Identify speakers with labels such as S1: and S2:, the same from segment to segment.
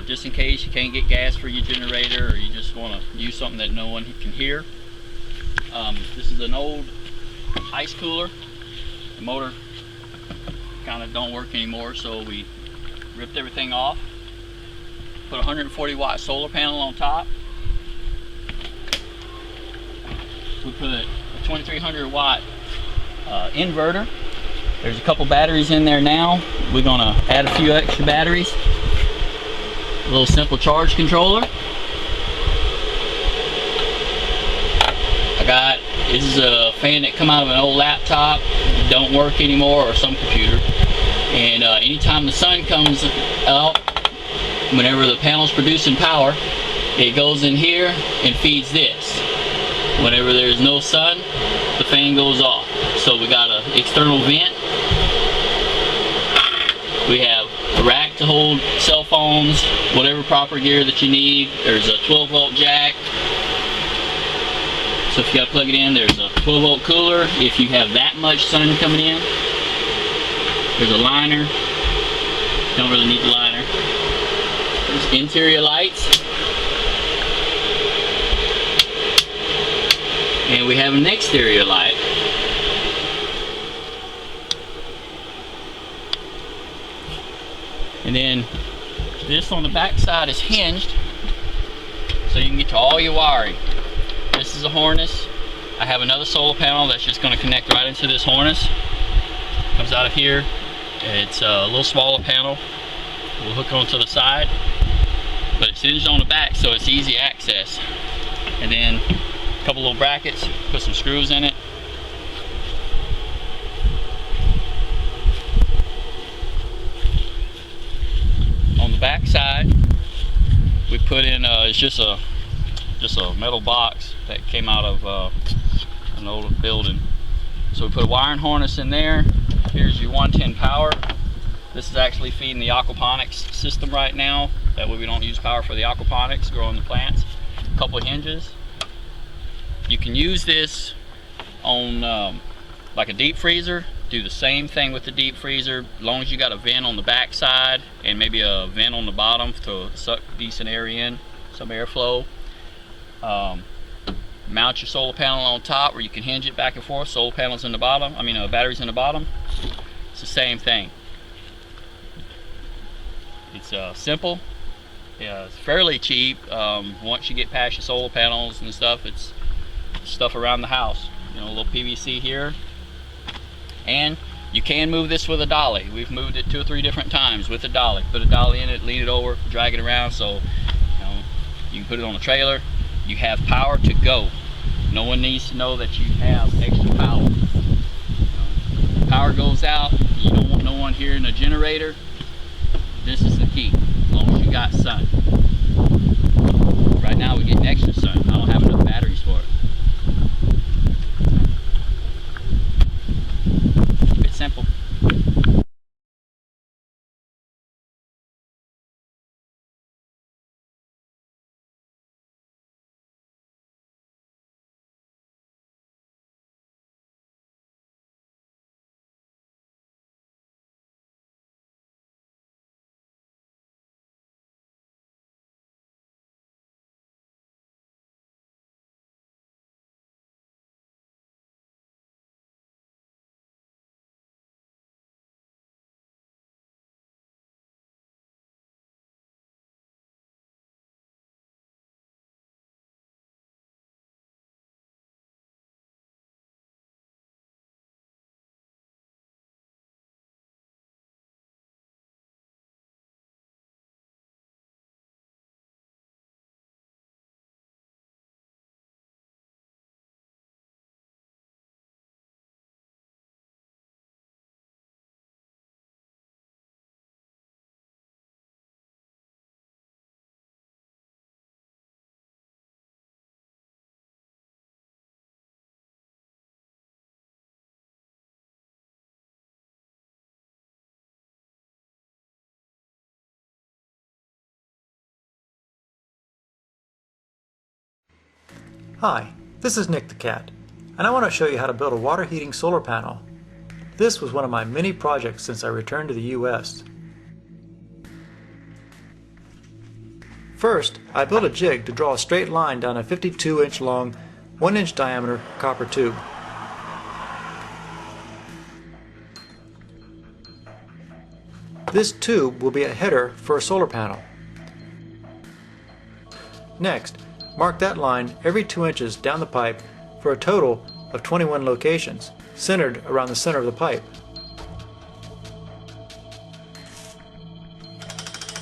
S1: just in case you can't get gas for your generator, or you just want to use something that no one can hear. This is an old ice cooler. The motor kind of don't work anymore, so we ripped everything off, put a 140 watt solar panel on top. We put a 2300 watt inverter. There's a couple batteries in there now. We're gonna add a few extra batteries. A little simple charge controller. This is a fan that come out of an old laptop, don't work anymore, or some computer. And anytime the sun comes out, whenever the panel's producing power, it goes in here and feeds this. Whenever there's no sun, the fan goes off. So we got an external vent. We have a rack to hold cell phones, whatever proper gear that you need. There's a 12 volt jack. So if you gotta plug it in, there's a 12 volt cooler if you have that much sun coming in. There's a liner. Don't really need the liner. There's interior lights. And we have an exterior light. And then this on the back side is hinged, so you can get to all your wiring. This is a harness. I have another solar panel that's just going to connect right into this harness. Comes out of here. It's a little smaller panel. We'll hook onto the side, but it's hinged on the back, so it's easy access. And then a couple little brackets, put some screws in it. On the back side, we put in it's just a metal box that came out of an old building. So we put a wiring harness in there. Here's your 110 power. This is actually feeding the aquaponics system right now. That way we don't use power for the aquaponics, growing the plants. A couple of hinges. You can use this on like a deep freezer. Do the same thing with the deep freezer, as long as you got a vent on the back side and maybe a vent on the bottom to suck decent air in, some airflow. Mount your solar panel on top where you can hinge it back and forth. Solar panels in the bottom, batteries in the bottom. It's the same thing. It's simple. Yeah, it's fairly cheap. Once you get past your solar panels and stuff, it's stuff around the house. A little PVC here. And you can move this with a dolly. We've moved it 2 or 3 different times with a dolly. Put a dolly in it, lean it over, drag it around, so you can put it on a trailer. You have power to go. No one needs to know that you have extra power. Power goes out, you don't want no one hearing a generator. This is the key, as long as you got sun. Right now we're getting extra sun. I don't have enough batteries for it. Keep it simple.
S2: Hi, this is Nick the Cat, and I want to show you how to build a water heating solar panel. This was one of my many projects since I returned to the US. First, I built a jig to draw a straight line down a 52-inch long, 1-inch diameter copper tube. This tube will be a header for a solar panel. Next, mark that line every 2 inches down the pipe for a total of 21 locations, centered around the center of the pipe.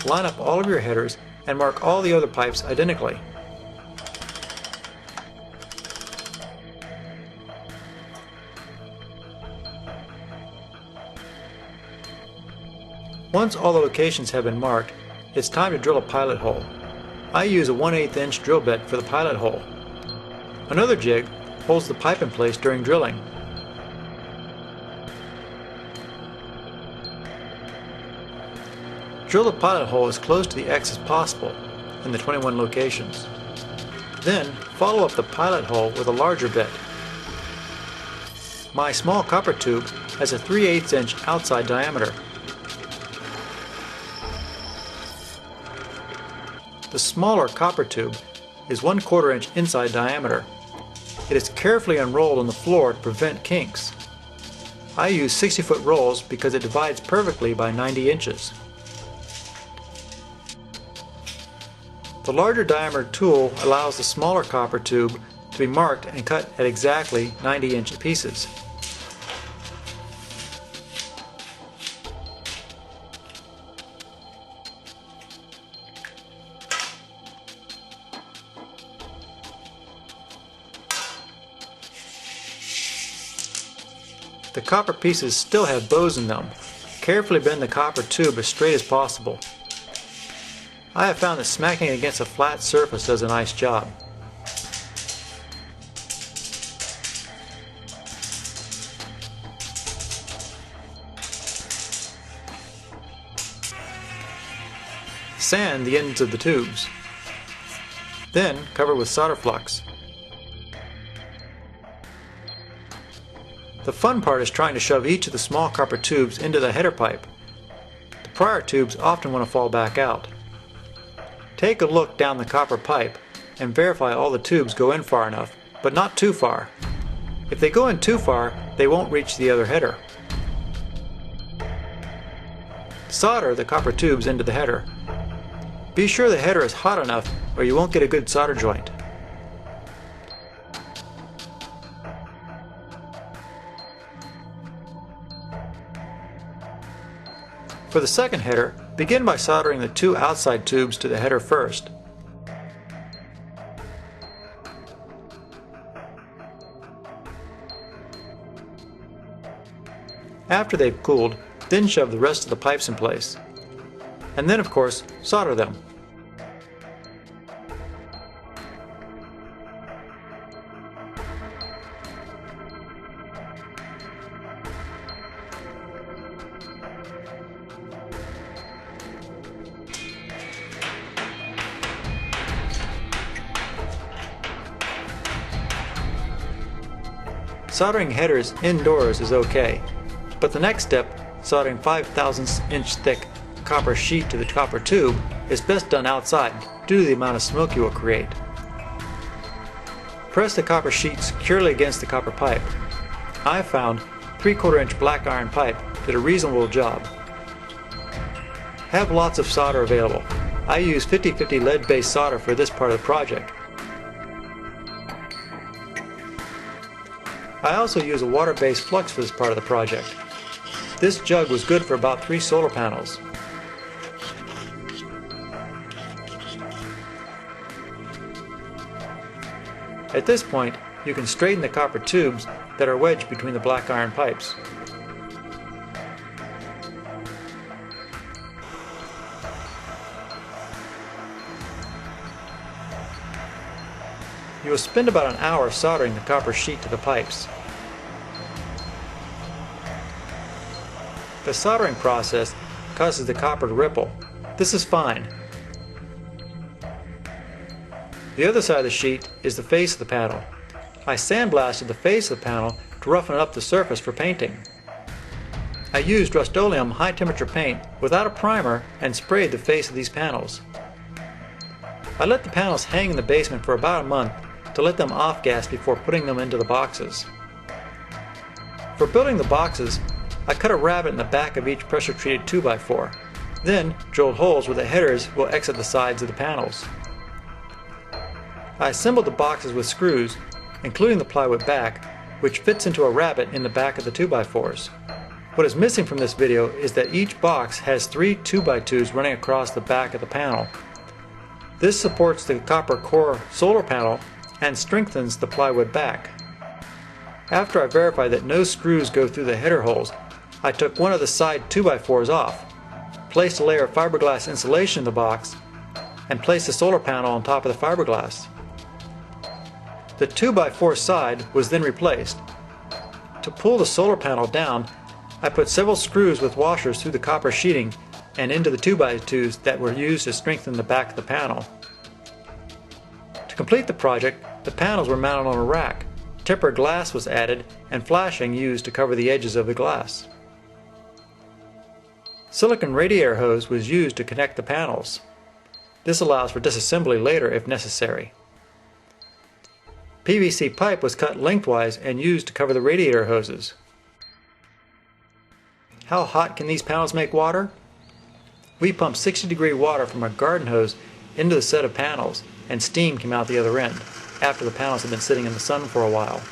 S2: Line up all of your headers and mark all the other pipes identically. Once all the locations have been marked, it's time to drill a pilot hole. I use a 1/8 inch drill bit for the pilot hole. Another jig holds the pipe in place during drilling. Drill the pilot hole as close to the X as possible in the 21 locations. Then follow up the pilot hole with a larger bit. My small copper tube has a 3/8 inch outside diameter. The smaller copper tube is 1/4 inch inside diameter. It is carefully unrolled on the floor to prevent kinks. I use 60-foot rolls because it divides perfectly by 90 inches. The larger diameter tool allows the smaller copper tube to be marked and cut at exactly 90-inch pieces. The copper pieces still have bows in them. Carefully bend the copper tube as straight as possible. I have found that smacking against a flat surface does a nice job. Sand the ends of the tubes. Then cover with solder flux. The fun part is trying to shove each of the small copper tubes into the header pipe. The prior tubes often want to fall back out. Take a look down the copper pipe and verify all the tubes go in far enough, but not too far. If they go in too far, they won't reach the other header. Solder the copper tubes into the header. Be sure the header is hot enough or you won't get a good solder joint. For the second header, begin by soldering the 2 outside tubes to the header first. After they've cooled, then shove the rest of the pipes in place. And then, of course, solder them. Soldering headers indoors is okay, but the next step, soldering 5/1000 inch thick copper sheet to the copper tube, is best done outside due to the amount of smoke you will create. Press the copper sheet securely against the copper pipe. I have found 3/4 inch black iron pipe did a reasonable job. Have lots of solder available. I use 50/50 lead-based solder for this part of the project. I also use a water-based flux for this part of the project. This jug was good for about 3 solar panels. At this point, you can straighten the copper tubes that are wedged between the black iron pipes. You will spend about an hour soldering the copper sheet to the pipes. The soldering process causes the copper to ripple. This is fine. The other side of the sheet is the face of the panel. I sandblasted the face of the panel to roughen up the surface for painting. I used Rust-Oleum high temperature paint without a primer and sprayed the face of these panels. I let the panels hang in the basement for about a month to let them off-gas before putting them into the boxes. For building the boxes, I cut a rabbet in the back of each pressure-treated 2x4, then drilled holes where the headers will exit the sides of the panels. I assembled the boxes with screws, including the plywood back, which fits into a rabbet in the back of the 2x4s. What is missing from this video is that each box has 3 2x2s running across the back of the panel. This supports the copper core solar panel and strengthens the plywood back. After I verified that no screws go through the header holes, I took one of the side 2x4s off, placed a layer of fiberglass insulation in the box, and placed the solar panel on top of the fiberglass. The 2x4 side was then replaced. To pull the solar panel down, I put several screws with washers through the copper sheeting and into the 2x2s that were used to strengthen the back of the panel. To complete the project, the panels were mounted on a rack, tempered glass was added, and flashing used to cover the edges of the glass. Silicon radiator hose was used to connect the panels. This allows for disassembly later if necessary. PVC pipe was cut lengthwise and used to cover the radiator hoses. How hot can these panels make water? We pumped 60-degree water from a garden hose into the set of panels, and steam came out the other end, after the panels had been sitting in the sun for a while.